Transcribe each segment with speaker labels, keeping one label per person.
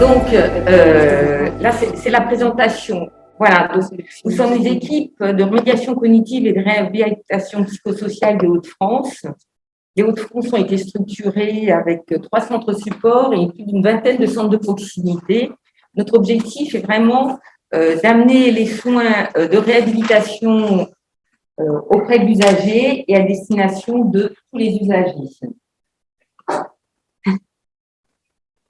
Speaker 1: Donc, là, c'est la présentation. Voilà, donc, nous sommes une équipe de remédiation cognitive et de réhabilitation psychosociale des Hauts-de-France. Les Hauts-de-France ont été structurés avec 3 centres supports et plus d'une vingtaine de centres de proximité. Notre objectif est vraiment d'amener les soins de réhabilitation auprès de l'usager et à destination de tous les usagers.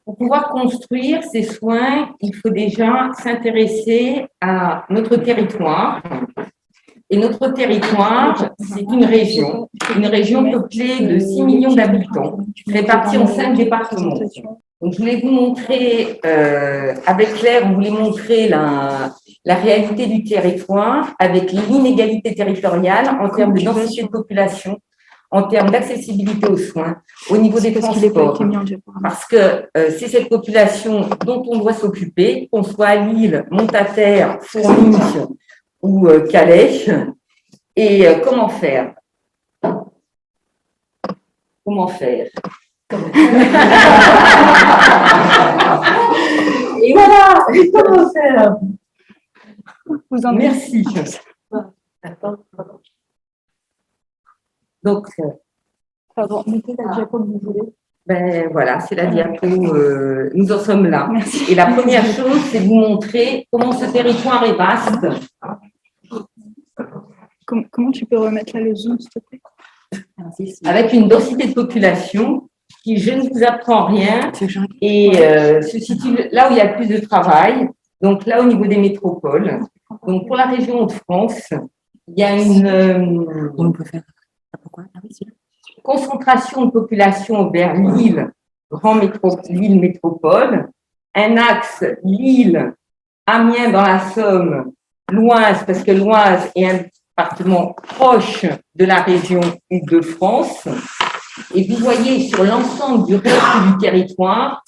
Speaker 1: Pour pouvoir construire ces soins, il faut déjà s'intéresser à notre territoire. Et notre territoire, c'est une région peuplée de 6 millions d'habitants, répartie en 5 départements. Donc, je voulais vous montrer, avec Claire, on voulait montrer la réalité du territoire avec l'inégalité territoriale en termes de densité de population, en termes d'accessibilité aux soins, au niveau des transports. Parce que c'est cette population dont on doit s'occuper, qu'on soit à Lille, Montataire, Fourmies ou Calais. Et comment faire? Comment faire? Et voilà, comment faire?
Speaker 2: Vous en
Speaker 1: Merci. Donc,
Speaker 2: pardon, mettez la diapo que vous voulez.
Speaker 1: Ben voilà, c'est la diapo, nous en sommes là.
Speaker 2: Merci.
Speaker 1: Et la première chose, c'est de vous montrer comment ce territoire est vaste.
Speaker 2: Comment tu peux remettre là le zoom, s'il te plaît?
Speaker 1: Avec une densité de population qui, je ne vous apprends rien, et se situe là où il y a le plus de travail, donc là au niveau des métropoles. Donc pour la région de France, il y a une concentration de population vers Lille, Lille métropole, un axe Lille, Amiens dans la Somme, l'Oise, parce que l'Oise est un département proche de la région Île-de-France. Et vous voyez sur l'ensemble du reste du territoire,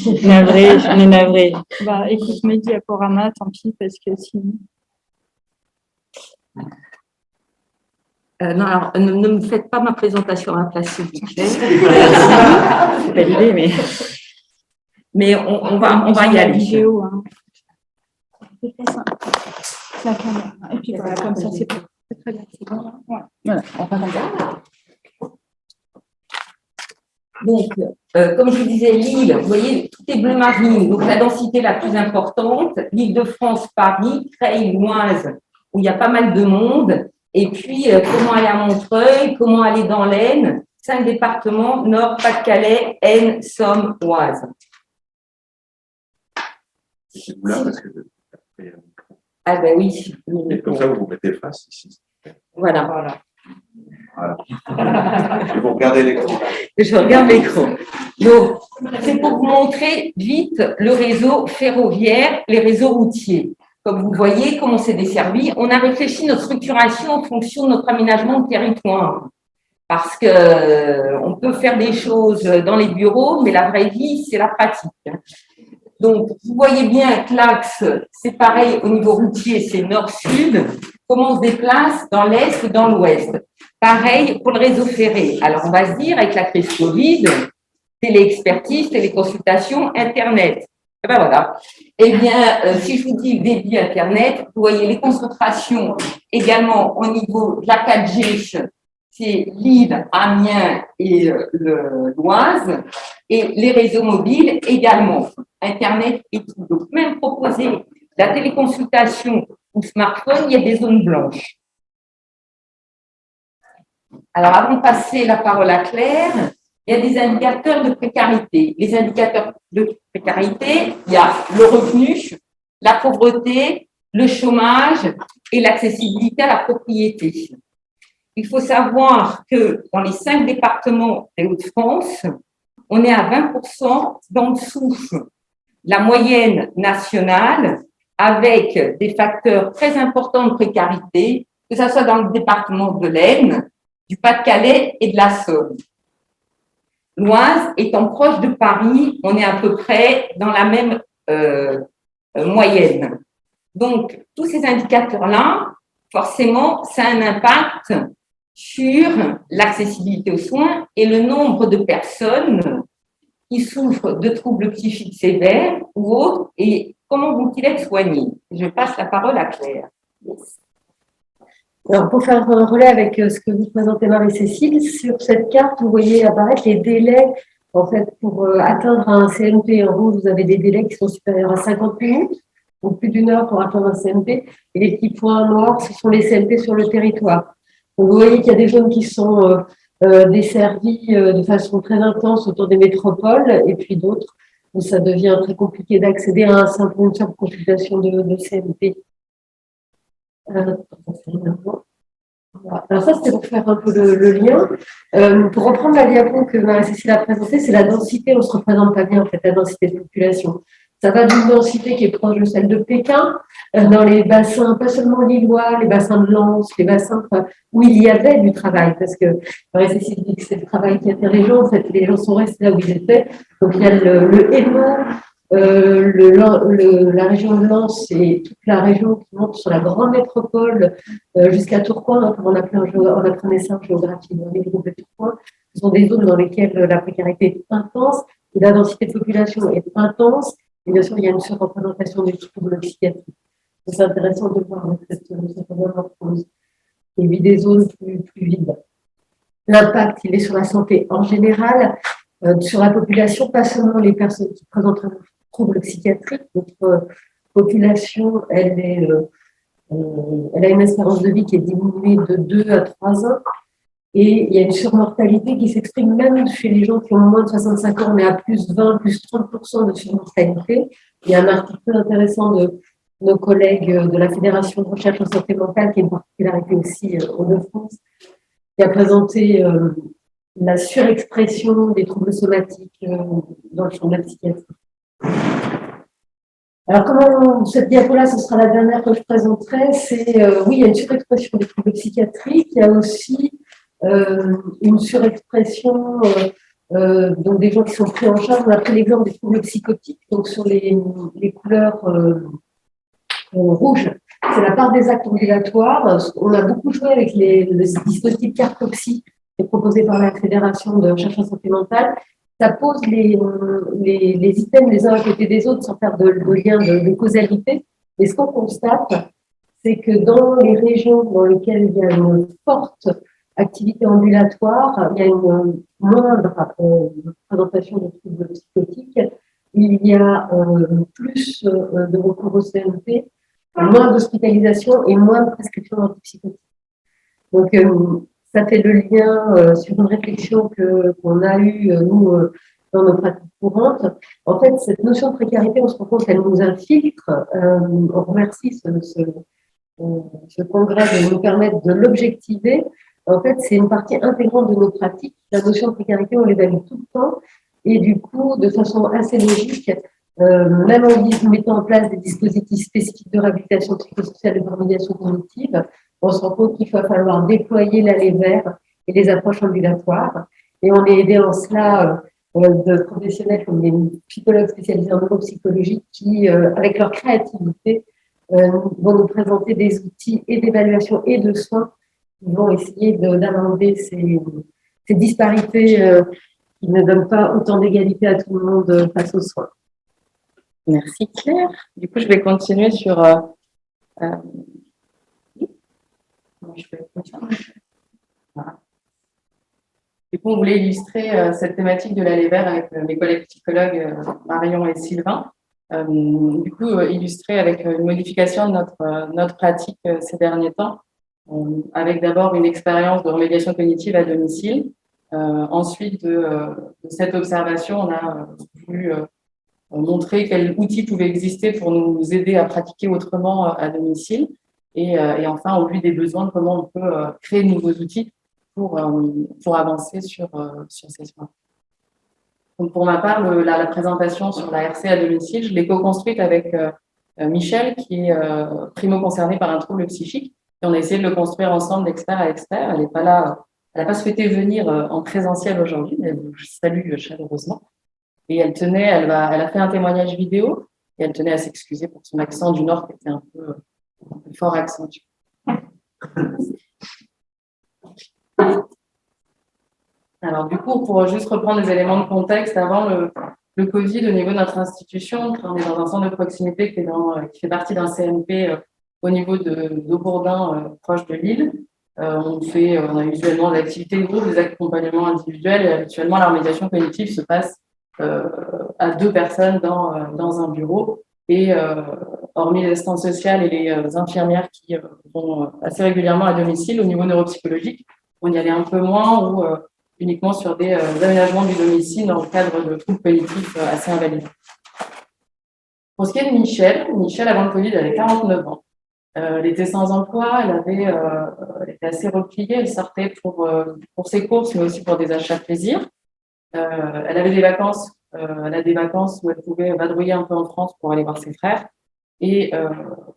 Speaker 2: On est navré. Bah, écoute, mes diaporamas, tant pis, parce que sinon.
Speaker 1: non, alors, ne me faites pas ma présentation à la place, s'il vous plaît.
Speaker 2: C'est pas l'idée, mais.
Speaker 1: Mais on va y aller.
Speaker 2: Vidéo, hein. C'est ça. La caméra. Et puis voilà, comme ça, c'est très bien. C'est bon. Ouais. Voilà, on va comme ça.
Speaker 1: Donc, comme je vous disais, Lille, vous voyez, tout est bleu marine, donc la densité la plus importante, l'Île-de-France, Paris, Creil, l'Oise, où il y a pas mal de monde, et puis comment aller à Montreuil, comment aller dans l'Aisne, 5 départements, Nord, Pas-de-Calais, Aisne, Somme, Oise.
Speaker 3: C'est vous là parce que.
Speaker 1: Ah ben oui.
Speaker 3: Et comme ça, vous mettez face ici.
Speaker 1: Voilà.
Speaker 3: Et vous regardez l'écran.
Speaker 1: Je regarde l'écran. Donc, c'est pour vous montrer vite le réseau ferroviaire, les réseaux routiers. Comme vous voyez, comment c'est desservi. On a réfléchi notre structuration en fonction de notre aménagement de territoire. Parce que on peut faire des choses dans les bureaux, mais la vraie vie, c'est la pratique. Donc, vous voyez bien que l'axe, c'est pareil au niveau routier, c'est nord-sud. Comment on se déplace dans l'est et dans l'ouest. Pareil pour le réseau ferré. Alors, on va se dire, avec la crise Covid, téléexpertise, téléconsultation, Internet. Et ben voilà. Eh bien, si je vous dis débit Internet, vous voyez les concentrations également au niveau de la 4G, c'est Lille, Amiens et l'Oise, et les réseaux mobiles également, Internet et tout. Donc, même proposer la téléconsultation ou smartphone, il y a des zones blanches. Alors, avant de passer la parole à Claire, il y a des indicateurs de précarité. Les indicateurs de précarité, il y a le revenu, la pauvreté, le chômage et l'accessibilité à la propriété. Il faut savoir que dans les 5 départements des Hauts-de-France, on est à 20% d'en dessous de la moyenne nationale, avec des facteurs très importants de précarité, que ce soit dans le département de l'Aisne, du Pas-de-Calais et de la Somme. L'Oise étant proche de Paris, on est à peu près dans la même moyenne. Donc, tous ces indicateurs-là, forcément, ça a un impact sur l'accessibilité aux soins et le nombre de personnes qui souffrent de troubles psychiques sévères ou autres et comment vont-ils être soignés? Je passe la parole à Claire.
Speaker 4: Alors, pour faire un relais avec ce que vous présentez Marie-Cécile, sur cette carte, vous voyez apparaître les délais en fait, pour atteindre un CMP. En rouge, vous avez des délais qui sont supérieurs à 50 minutes, donc plus d'1 heure pour atteindre un CMP. Et les petits points noirs, ce sont les CMP sur le territoire. Donc, vous voyez qu'il y a des zones qui sont desservies de façon très intense autour des métropoles, et puis d'autres où ça devient très compliqué d'accéder à une simple consultation de CMP. Alors ça, c'était pour faire un peu le lien. Pour reprendre la diapo que Marie-Cécile a présentée, c'est la densité, on ne se représente pas bien en fait, la densité de population. Ça va d'une densité qui est proche de celle de Pékin, dans les bassins, pas seulement lillois, les bassins de Lens, les bassins où il y avait du travail, parce que Marie-Cécile dit que c'est le travail qui attire les gens, en fait, les gens sont restés là où ils étaient. Donc il y a le Hainaut, la région de Lens et toute la région qui monte sur la grande métropole jusqu'à Tourcoing, hein, comme on apprenait ça en géographie dans les groupes de Tourcoing. Ce sont des zones dans lesquelles la précarité est intense et la densité de population est intense. Et bien sûr, il y a une surreprésentation des troubles psychiatriques. C'est intéressant de voir cette métamorphose. Et puis des zones plus vides. L'impact, il est sur la santé en général, sur la population, pas seulement les personnes qui présentent un trouble psychiatrique. Notre population, elle a une espérance de vie qui est diminuée de 2 à 3 ans. Et il y a une surmortalité qui s'exprime même chez les gens qui ont moins de 65 ans, mais à plus 20, plus 30% de surmortalité. Il y a un article intéressant de nos collègues de la Fédération de recherche en santé mentale, qui est une particularité aussi en France, qui a présenté la surexpression des troubles somatiques dans le champ de la psychiatrie. Alors, comment cette diapo-là, ce sera la dernière que je présenterai, c'est, oui, il y a une surexpression des troubles psychiatriques, il y a aussi une surexpression donc des gens qui sont pris en charge. On a pris l'exemple des troubles psychotiques, donc sur les couleurs rouges, c'est la part des actes ambulatoires. On a beaucoup joué avec le dispositif Cartoxy qui est proposé par la Fédération de recherche en santé mentale. Ça pose les items les uns à côté des autres sans faire de lien de causalité. Et ce qu'on constate, c'est que dans les régions dans lesquelles il y a une forte activité ambulatoire, il y a une moindre présentation de troubles psychotiques, il y a plus de recours au CMP, moins d'hospitalisation et moins de prescription d'antipsychotiques. Donc, ça fait le lien sur une réflexion qu'on a eue, nous, dans nos pratiques courantes. En fait, cette notion de précarité, on se rend compte qu'elle nous infiltre. On remercie ce congrès de nous permettre de l'objectiver. En fait, c'est une partie intégrante de nos pratiques. La notion de précarité, on l'évalue tout le temps. Et du coup, de façon assez logique, même en mettant en place des dispositifs spécifiques de réhabilitation psychosociale et de remédiation cognitive, on se rend compte qu'il va falloir déployer l'aller vers et les approches ambulatoires. Et on est aidé en cela de professionnels comme des psychologues spécialisés en neuropsychologie qui, avec leur créativité, vont nous présenter des outils et d'évaluation et de soins qui vont essayer d'amender ces disparités qui ne donnent pas autant d'égalité à tout le monde face aux soins.
Speaker 5: Merci Claire. Du coup, je vais continuer sur... Voilà. Du coup, on voulait illustrer cette thématique de l'aller vers avec mes collègues psychologues Marion et Sylvain. Du coup, illustrer avec une modification de notre pratique ces derniers temps, avec d'abord une expérience de remédiation cognitive à domicile. Ensuite, de cette observation, on a voulu montrer quels outils pouvaient exister pour nous aider à pratiquer autrement à domicile. Et enfin, au vu des besoins, comment on peut créer de nouveaux outils pour avancer sur ces soins. Donc, pour ma part, la présentation sur la RC à domicile, je l'ai co-construite avec Michel, qui est primo-concerné par un trouble psychique. Et on a essayé de le construire ensemble d'expert à expert. Elle n'est pas là, elle n'a pas souhaité venir en présentiel aujourd'hui, mais je salue chaleureusement. Et elle a fait un témoignage vidéo et elle tenait à s'excuser pour son accent du Nord qui était un peu fort accentué. Alors, du coup, pour juste reprendre les éléments de contexte, avant le Covid, au niveau de notre institution, on est dans un centre de proximité qui fait partie d'un CMP au niveau d'Aubourdin, proche de Lille. On a usuellement des activités de groupe, des accompagnements individuels, et habituellement, la remédiation cognitive se passe à 2 personnes dans un bureau. Et hormis les assistantes sociales et les infirmières qui vont assez régulièrement à domicile, au niveau neuropsychologique, on y allait un peu moins ou uniquement sur des aménagements du domicile dans le cadre de troubles cognitifs assez invalidants. Pour ce qui est de Michel, avant le Covid, elle avait 49 ans. Elle était sans emploi, elle était assez repliée, elle sortait pour ses courses, mais aussi pour des achats de plaisir. Elle avait des vacances, elle a des vacances où elle pouvait vadrouiller un peu en France pour aller voir ses frères. Et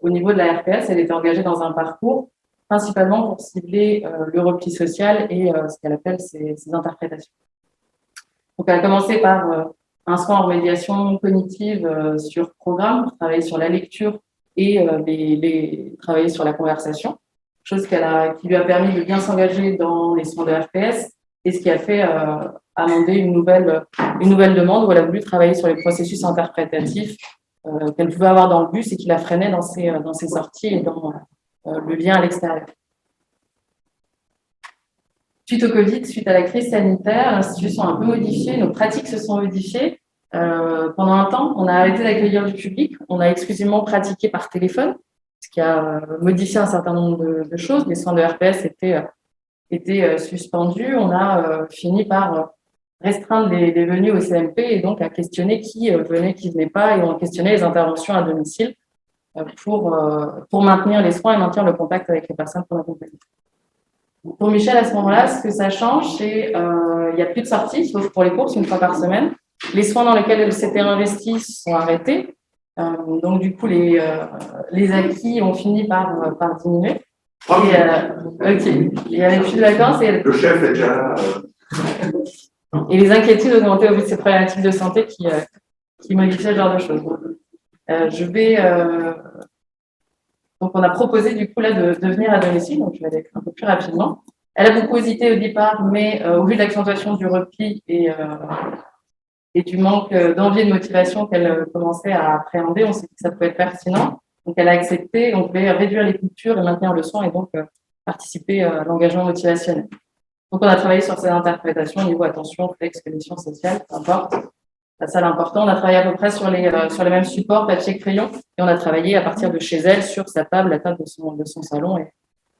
Speaker 5: au niveau de la RPS, elle était engagée dans un parcours principalement pour cibler le repli social et ce qu'elle appelle ses interprétations. Donc, elle a commencé par un soin en remédiation cognitive sur programme, pour travailler sur la lecture et travailler sur la conversation, chose qui lui a permis de bien s'engager dans les soins de RPS et ce qui a fait amender une nouvelle demande où elle a voulu travailler sur les processus interprétatifs qu'elle pouvait avoir dans le bus et qui la freinait dans ses sorties et dans le lien à l'extérieur. Suite au Covid, suite à la crise sanitaire, l'institution a un peu modifié, nos pratiques se sont modifiées. Pendant un temps, on a arrêté d'accueillir du public, on a exclusivement pratiqué par téléphone, ce qui a modifié un certain nombre de choses. Les soins de RPS étaient suspendus. On a fini par restreindre les venues au CMP et donc à questionner qui venait, qui venait pas, et on questionnait les interventions à domicile pour maintenir les soins et maintenir le contact avec les personnes qu'on accompagne. Pour Michel, à ce moment-là, ce que ça change, c'est il n'y a plus de sorties, sauf pour les courses, une fois par semaine. Les soins dans lesquels elle s'était investie sont arrêtés. Donc, du coup, les acquis ont fini par diminuer. OK. Il n'y avait plus de vacances.
Speaker 3: Le chef est déjà là.
Speaker 5: Et les inquiétudes augmentaient au vu de ces problématiques de santé qui modifiaient ce genre de choses. Donc, on a proposé du coup là de venir à domicile, donc je vais aller un peu plus rapidement. Elle a beaucoup hésité au départ, mais au vu de l'accentuation du repli et du manque d'envie et de motivation qu'elle commençait à appréhender, on s'est dit que ça pouvait être pertinent. Donc, elle a accepté, on pouvait réduire les coupures et maintenir le soin et donc participer à l'engagement motivationnel. Donc, on a travaillé sur ces interprétations au niveau attention, flex, cognition sociale, peu importe. Ça, l'important. On a travaillé à peu près sur les mêmes supports, papier, crayon, et on a travaillé à partir de chez elle, sur sa table, la table de son salon, et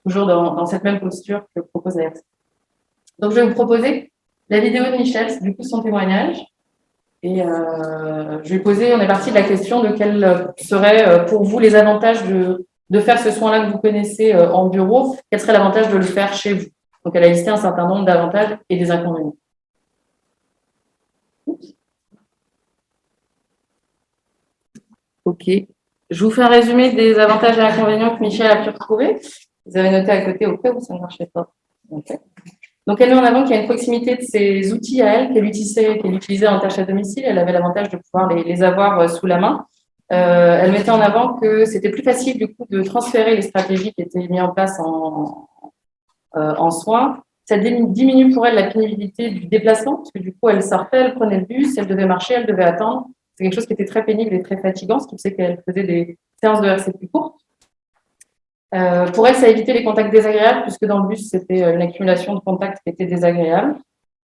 Speaker 5: toujours dans cette même posture que propose la RC. Donc, je vais vous proposer la vidéo de Michel, c'est du coup son témoignage. Et je vais poser, on est parti de la question de quels seraient pour vous les avantages de faire ce soin-là que vous connaissez en bureau, quel serait l'avantage de le faire chez vous. Donc, elle a listé un certain nombre d'avantages et des inconvénients. OK. Je vous fais un résumé des avantages et inconvénients que Michel a pu retrouver. Vous avez noté à côté au cas où ça ne marchait pas. Okay. Donc, elle met en avant qu'il y a une proximité de ses outils à elle qu'elle utilisait en tâche à domicile. Elle avait l'avantage de pouvoir les avoir sous la main. Elle mettait en avant que c'était plus facile du coup de transférer les stratégies qui étaient mises en place en soins. Ça diminue pour elle la pénibilité du déplacement, parce que du coup, elle sortait, elle prenait le bus, elle devait marcher, elle devait attendre. C'est quelque chose qui était très pénible et très fatigant, ce qui faisait qu'elle faisait des séances de RC plus courtes. Pour elle, ça évitait les contacts désagréables, puisque dans le bus, c'était une accumulation de contacts qui était désagréable.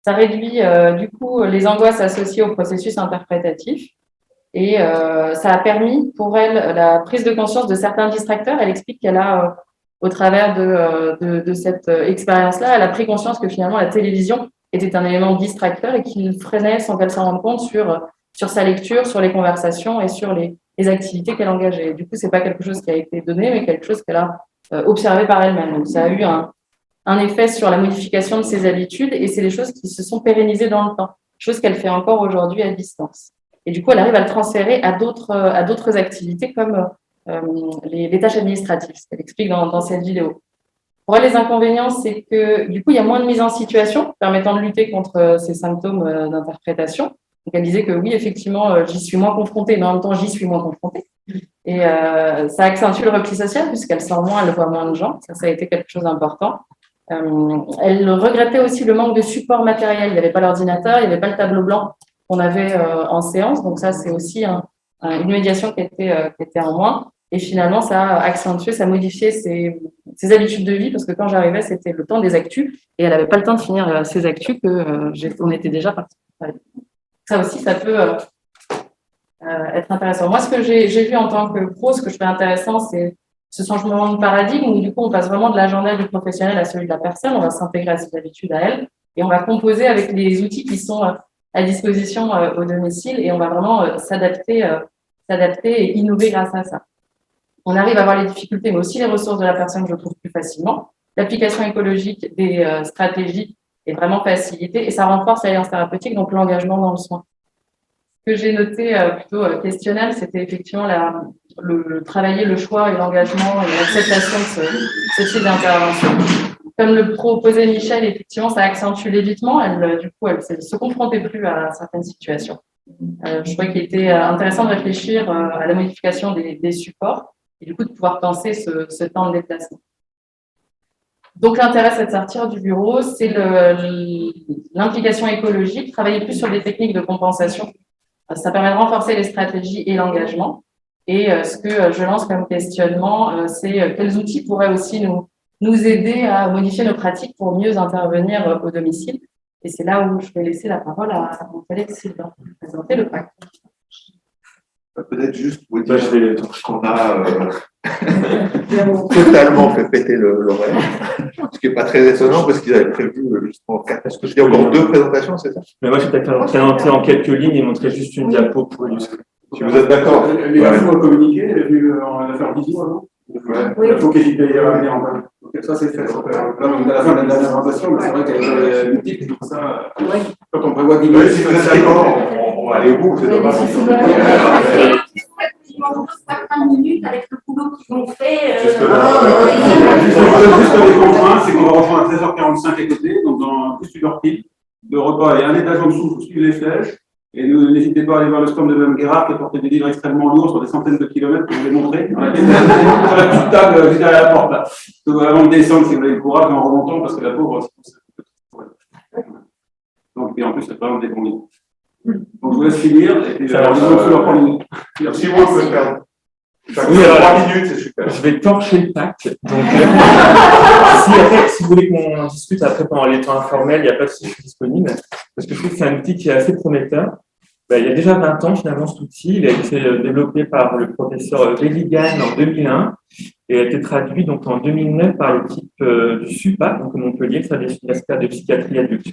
Speaker 5: Ça réduit du coup les angoisses associées au processus interprétatif. Et ça a permis pour elle la prise de conscience de certains distracteurs. Elle explique qu'elle a, au travers de cette expérience-là, elle a pris conscience que finalement la télévision était un élément distracteur et qu'il freinait sans qu'elle s'en rende compte sur sa lecture, sur les conversations et sur les activités qu'elle engageait. Et du coup, c'est pas quelque chose qui a été donné, mais quelque chose qu'elle a observé par elle-même. Donc, ça a eu un effet sur la modification de ses habitudes et c'est des choses qui se sont pérennisées dans le temps, chose qu'elle fait encore aujourd'hui à distance. Et du coup, elle arrive à le transférer à d'autres activités comme les tâches administratives, ce qu'elle explique dans cette vidéo. Pour elle, les inconvénients, c'est que du coup, il y a moins de mise en situation permettant de lutter contre ces symptômes d'interprétation. Donc, elle disait que oui, effectivement, j'y suis moins confrontée, mais en même temps, j'y suis moins confrontée. Et ça accentue le repli social puisqu'elle sort moins, elle voit moins de gens. Ça a été quelque chose d'important. Elle regrettait aussi le manque de support matériel. Il n'y avait pas l'ordinateur, il n'y avait pas le tableau blanc qu'on avait en séance. Donc ça, c'est aussi une médiation qui était en moins. Et finalement, ça a accentué, ça a modifié ses habitudes de vie, parce que quand j'arrivais, c'était le temps des actus, et elle n'avait pas le temps de finir ses actus, on était déjà parti. Ça aussi, ça peut être intéressant. Moi, ce que j'ai vu en tant que pro, ce que je trouve intéressant, c'est ce changement de paradigme, où du coup, on passe vraiment de l'agenda du professionnel à celui de la personne, on va s'intégrer à ses habitudes à elle, et on va composer avec les outils qui sont à disposition au domicile, et on va vraiment s'adapter et innover grâce à ça. On arrive à voir les difficultés, mais aussi les ressources de la personne, je trouve, plus facilement. L'application écologique des stratégies est vraiment facilitée et ça renforce l'alliance thérapeutique, donc l'engagement dans le soin. Ce que j'ai noté plutôt questionnel, c'était effectivement travailler le choix et l'engagement et l'acceptation de ce type d'intervention. Comme le proposait Michel, effectivement, ça accentue l'évitement. Du coup, elle ne se confrontait plus à certaines situations. Je trouvais qu'il était intéressant de réfléchir à la modification des supports et du coup de pouvoir penser ce temps de déplacement. Donc l'intérêt, c'est de sortir du bureau, c'est l'implication écologique, travailler plus sur des techniques de compensation. Ça permet de renforcer les stratégies et l'engagement. Et ce que je lance comme questionnement, c'est quels outils pourraient aussi nous aider à modifier nos pratiques pour mieux intervenir au domicile. Et c'est là où je vais laisser la parole à mon collègue Sylvain pour présenter le pacte.
Speaker 3: Peut-être juste pour dire qu'on a totalement fait péter l'horaire, ce qui n'est pas très étonnant parce qu'ils avaient prévu justement 4. Est-ce que il y a encore 2 présentations, c'est ça?
Speaker 6: Mais moi, je vais peut-être présenter en quelques lignes et montrer juste une diapo pour illustrer.
Speaker 3: Si vous êtes d'accord.
Speaker 7: Les infos à communiquer, on a fait en visio avant.
Speaker 3: Ouais.
Speaker 7: Il faut qu'il y ait à venir en bas. Ça, c'est fait. Là, on est à la fin de la dernière présentation, mais c'est vrai qu'elle est multiple, tout ça. Quand on prévoit 10 minutes,
Speaker 3: Si vous êtes d'accord, on va aller au bout, c'est dommage.
Speaker 1: 5 minutes avec le boulot qu'ils ont fait.
Speaker 7: juste les contraintes, c'est qu'on va reprendre à 13h45 à côté, donc dans plus d'une heure pile de repas et un étage en dessous, vous suivez les flèches. Et n'hésitez pas à aller voir le stand de Mme Guérard qui portait des livres extrêmement lourds sur des centaines de kilomètres pour vous les montrer. Sur la petite table juste derrière la porte là. Donc avant de descendre, si vous avez le courage, en remontant, parce que la pauvre, donc, et en plus, c'est vraiment des bons livres. Donc je vous laisse finir, et puis
Speaker 3: Si vous pouvez faire.
Speaker 6: Oui, alors,
Speaker 3: 3 minutes, c'est super.
Speaker 6: Je vais torcher le pacte. Donc, si vous voulez qu'on discute après pendant les temps informels, il n'y a pas de souci, je suis disponible. Parce que je trouve que c'est un outil qui est assez prometteur. Il y a déjà 20 ans, finalement, cet outil. Il a été développé par le professeur Belligan en 2001 et a été traduit donc, en 2009 par l'équipe du SUPA, donc Montpellier, ça des universitaires de psychiatrie adulte.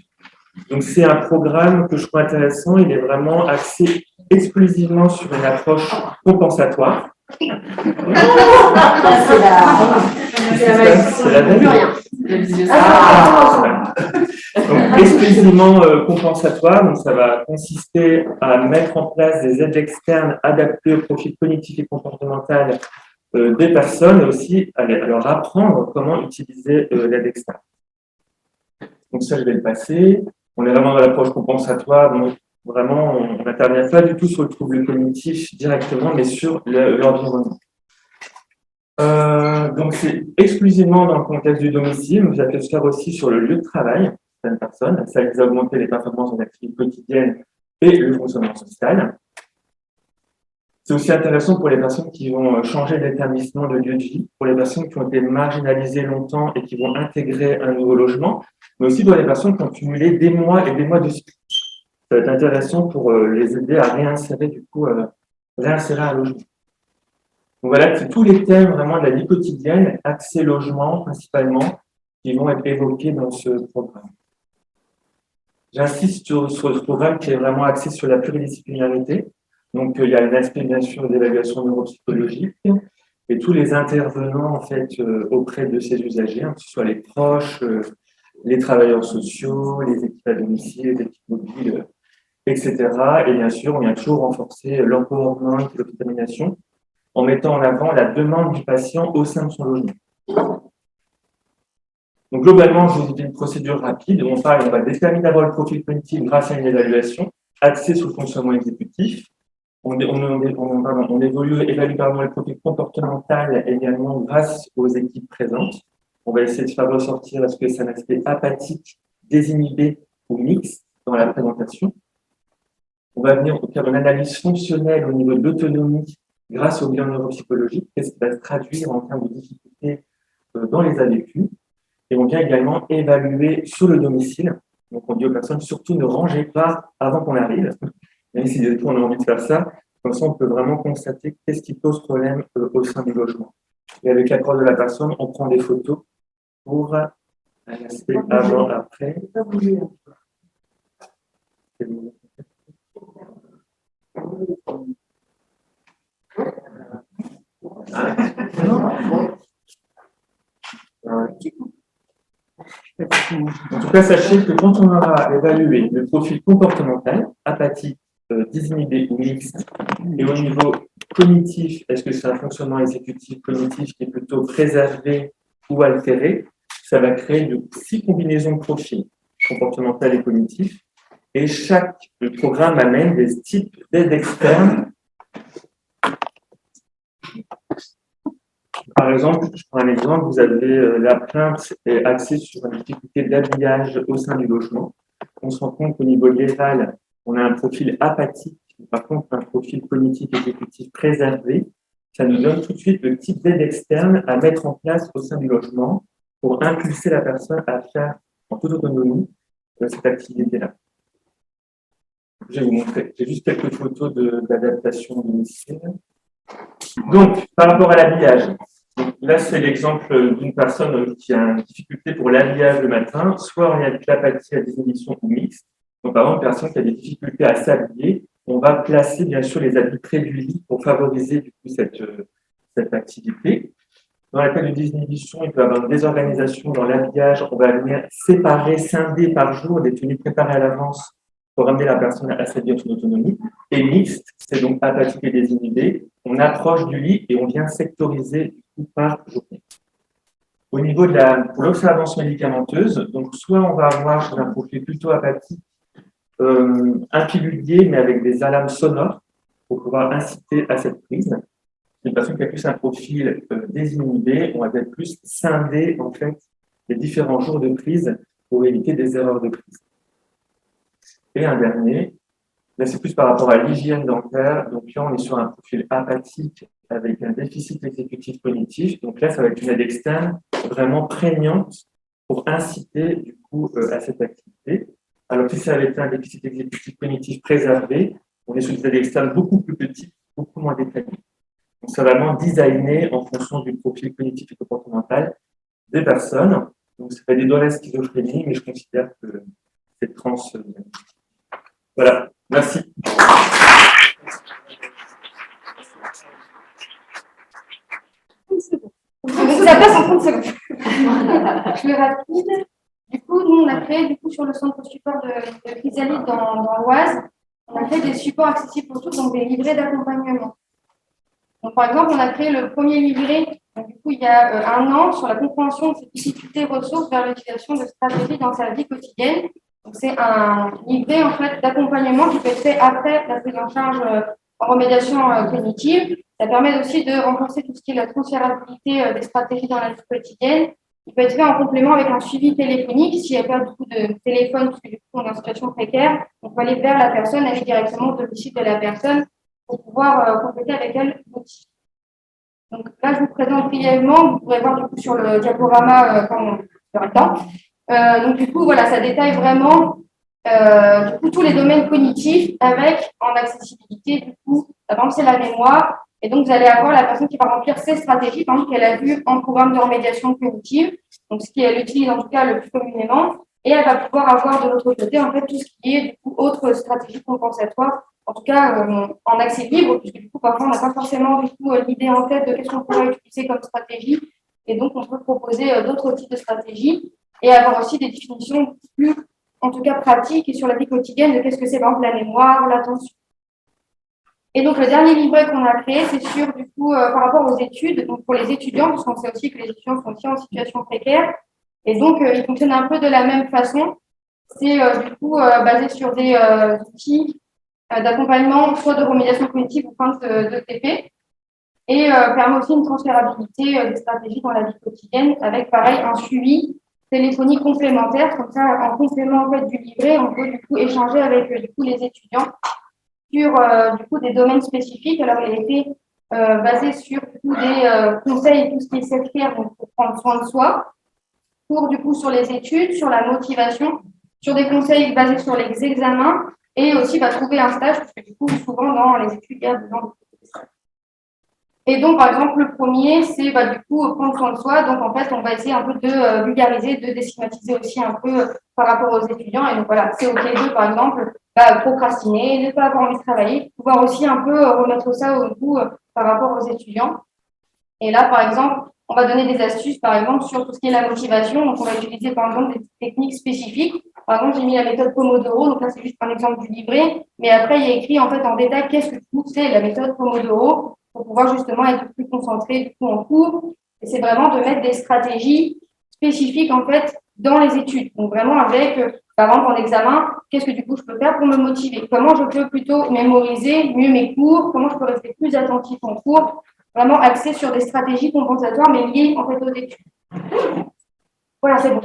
Speaker 6: Donc, c'est un programme que je trouve intéressant. Il est vraiment axé exclusivement sur une approche compensatoire. C'est la veille. Donc, exclusivement compensatoire, donc ça va consister à mettre en place des aides externes adaptées au profil cognitif et comportemental des personnes et aussi à leur apprendre comment utiliser l'aide externe. Donc ça, je vais le passer. On est vraiment dans l'approche compensatoire, donc vraiment, on n'intervient pas du tout sur le trouble cognitif directement, mais sur l'environnement. Donc, c'est exclusivement dans le contexte du domicile, mais ça peut se faire aussi sur le lieu de travail de certaines personnes. Ça vise à augmenter les performances en activité quotidienne et le fonctionnement social. C'est aussi intéressant pour les personnes qui vont changer d'établissement de lieu de vie, pour les personnes qui ont été marginalisées longtemps et qui vont intégrer un nouveau logement, mais aussi pour les personnes qui ont cumulé des mois et des mois de suite. Ça va être intéressant pour les aider à réinsérer, réinsérer un logement. Donc voilà, c'est tous les thèmes vraiment de la vie quotidienne, accès logement principalement, qui vont être évoqués dans ce programme. J'insiste sur ce programme qui est vraiment axé sur la pluridisciplinarité. Donc il y a un aspect bien sûr d'évaluation neuropsychologique et tous les intervenants en fait auprès de ces usagers, que ce soit les proches, les travailleurs sociaux, les équipes à domicile, les équipes mobiles, etc. Et bien sûr, on vient toujours renforcer l'empowerment et l'autodétermination en mettant en avant la demande du patient au sein de son logement. Donc, globalement, je vous dis une procédure rapide. On va déterminer d'abord le profil cognitif grâce à une évaluation axée sur le fonctionnement exécutif. On évalue le profil comportemental également grâce aux équipes présentes. On va essayer de faire ressortir est-ce que c'est un aspect apathique, désinhibé ou mixte dans la présentation. On va venir faire une analyse fonctionnelle au niveau de l'autonomie grâce au bilan neuropsychologique, qu'est-ce qui va se traduire en termes de difficultés dans les AVQ. Et on vient également évaluer sur le domicile. Donc on dit aux personnes, surtout ne rangez pas avant qu'on arrive, même si du coup on a envie de faire ça. Comme ça, on peut vraiment constater qu'est-ce qui pose problème au sein du logement. Et avec l'accord de la personne, on prend des photos pour un aspect avant-après. En tout cas, sachez que quand on aura évalué le profil comportemental, apathique, désinhibé ou mixte, et au niveau cognitif, est-ce que c'est un fonctionnement exécutif cognitif qui est plutôt préservé ou altéré, ça va créer de 6 combinaisons de profils comportemental et cognitif, et chaque programme amène des types d'aide externes. Par exemple, je prends un exemple, vous avez la plainte est axée sur une difficulté d'habillage au sein du logement. On se rend compte qu'au niveau de l'éval, on a un profil apathique, par contre un profil cognitif exécutif préservé. Ça nous donne tout de suite le type d'aide externe à mettre en place au sein du logement pour impulser la personne à faire en toute autonomie cette activité-là. Je vais vous montrer, j'ai juste quelques photos d'adaptation domicile. Donc, par rapport à l'habillage, là c'est l'exemple d'une personne qui a une difficulté pour l'habillage le matin, soit on est avec l'apathie à désinhibition ou mixte. Donc, par exemple, une personne qui a des difficultés à s'habiller, on va placer bien sûr les habits près du lit pour favoriser du coup cette activité. Dans la cas de désinhibition, il peut y avoir une désorganisation dans l'habillage. On va venir séparer, scinder par jour des tenues préparées à l'avance pour amener la personne à s'habiller en son autonomie. Et mixte, c'est donc apathique et désinhibé. On approche du lit et on vient sectoriser du coup par journée. Au niveau de pour l'observance médicamenteuse, donc soit on va avoir un profil plutôt apathique, un pilulier, mais avec des alarmes sonores pour pouvoir inciter à cette prise. Une personne qui a plus un profil désinhibé, on va peut-être plus scinder en fait les différents jours de prise pour éviter des erreurs de prise. Et un dernier, là c'est plus par rapport à l'hygiène dentaire. Donc là on est sur un profil apathique avec un déficit exécutif cognitif. Donc là ça va être une aide externe vraiment prégnante pour inciter du coup à cette activité. Alors si ça avait été un déficit exécutif cognitif préservé, on est sur une aide externe beaucoup plus petite, beaucoup moins détaillée. Donc, c'est vraiment designé en fonction du profil cognitif et comportemental des personnes. Donc, ça fait des doigts de la schizophrénie, mais je considère que c'est trans. Voilà, merci.
Speaker 2: Ça passe en 30 secondes. Je vais rapide. Du coup, nous, on a créé sur le centre support de Chrysalide dans l'Oise, on a créé des supports accessibles pour tous, donc des livrets d'accompagnement. Donc, par exemple, on a créé le premier livret, du coup, il y a 1 an, sur la compréhension de ces difficultés ressources vers l'utilisation de stratégies dans sa vie quotidienne. Donc, c'est un livret, en fait, d'accompagnement qui peut être fait après la prise en charge en remédiation cognitive. Ça permet aussi de renforcer tout ce qui est la transférabilité des stratégies dans la vie quotidienne. Il peut être fait en complément avec un suivi téléphonique. S'il n'y a pas du coup de téléphone, parce que du coup, on est en situation précaire, on peut aller vers la personne, aller directement au domicile de la personne pour pouvoir compléter avec elle l'outil. Donc là, je vous présente brièvement. Vous pourrez voir du coup sur le diaporama quand on aura le temps. Donc du coup, voilà, ça détaille vraiment du coup, tous les domaines cognitifs avec en accessibilité. Du coup, par exemple, c'est la mémoire. Et donc, vous allez avoir la personne qui va remplir ses stratégies, par exemple, qu'elle a vues en programme de remédiation cognitive, donc ce qu'elle utilise en tout cas le plus communément, et elle va pouvoir avoir de l'autre côté, en fait, tout ce qui est, du coup, autres stratégies compensatoires, en tout cas, en accès libre, puisque du coup, parfois, on n'a pas forcément, du coup, l'idée en tête de qu'est-ce qu'on pourrait utiliser comme stratégie, et donc, on peut proposer d'autres types de stratégies, et avoir aussi des définitions plus, en tout cas, pratiques et sur la vie quotidienne de qu'est-ce que c'est, par exemple, la mémoire, l'attention. Et donc, le dernier livret qu'on a créé, c'est sur, du coup, par rapport aux études, donc pour les étudiants, parce qu'on sait aussi que les étudiants sont aussi en situation précaire. Et donc, il fonctionne un peu de la même façon. C'est, du coup, basé sur des outils d'accompagnement, soit de remédiation cognitive ou fin de TP. et permet aussi une transférabilité des stratégies dans la vie quotidienne avec, pareil, un suivi téléphonie complémentaire. Comme ça, en complément en fait, du livret, on peut du coup échanger avec du coup, les étudiants sur du coup, des domaines spécifiques. Alors, il a été basé sur du coup, des conseils, tout ce qui est self-care, donc pour prendre soin de soi, pour du coup sur les études, sur la motivation, sur des conseils basés sur les examens et aussi trouver un stage, parce que du coup, souvent dans les études, il y a besoin de stages. Et donc, par exemple, le premier, c'est du coup prendre soin de soi. Donc, en fait, on va essayer un peu de vulgariser, de déstigmatiser aussi un peu par rapport aux étudiants. Et donc, voilà, c'est OK de, par exemple, procrastiner, ne pas avoir envie de travailler, pouvoir aussi un peu remettre ça au goût par rapport aux étudiants. Et là, par exemple, on va donner des astuces, par exemple, sur tout ce qui est la motivation. Donc, on va utiliser, par exemple, des techniques spécifiques. Par exemple, j'ai mis la méthode Pomodoro. Donc, là, c'est juste un exemple du livret. Mais après, il y a écrit, en fait, en détail, qu'est-ce que c'est la méthode Pomodoro pour pouvoir justement être plus concentré, du coup, en cours. Et c'est vraiment de mettre des stratégies spécifiques, en fait, dans les études. Donc, vraiment avec, par exemple, en examen, qu'est-ce que, du coup, je peux faire pour me motiver? Comment je peux plutôt mémoriser mieux mes cours? Comment je peux rester plus attentif en cours? Vraiment axé sur des stratégies compensatoires, mais liées en fait aux études. Voilà, c'est bon.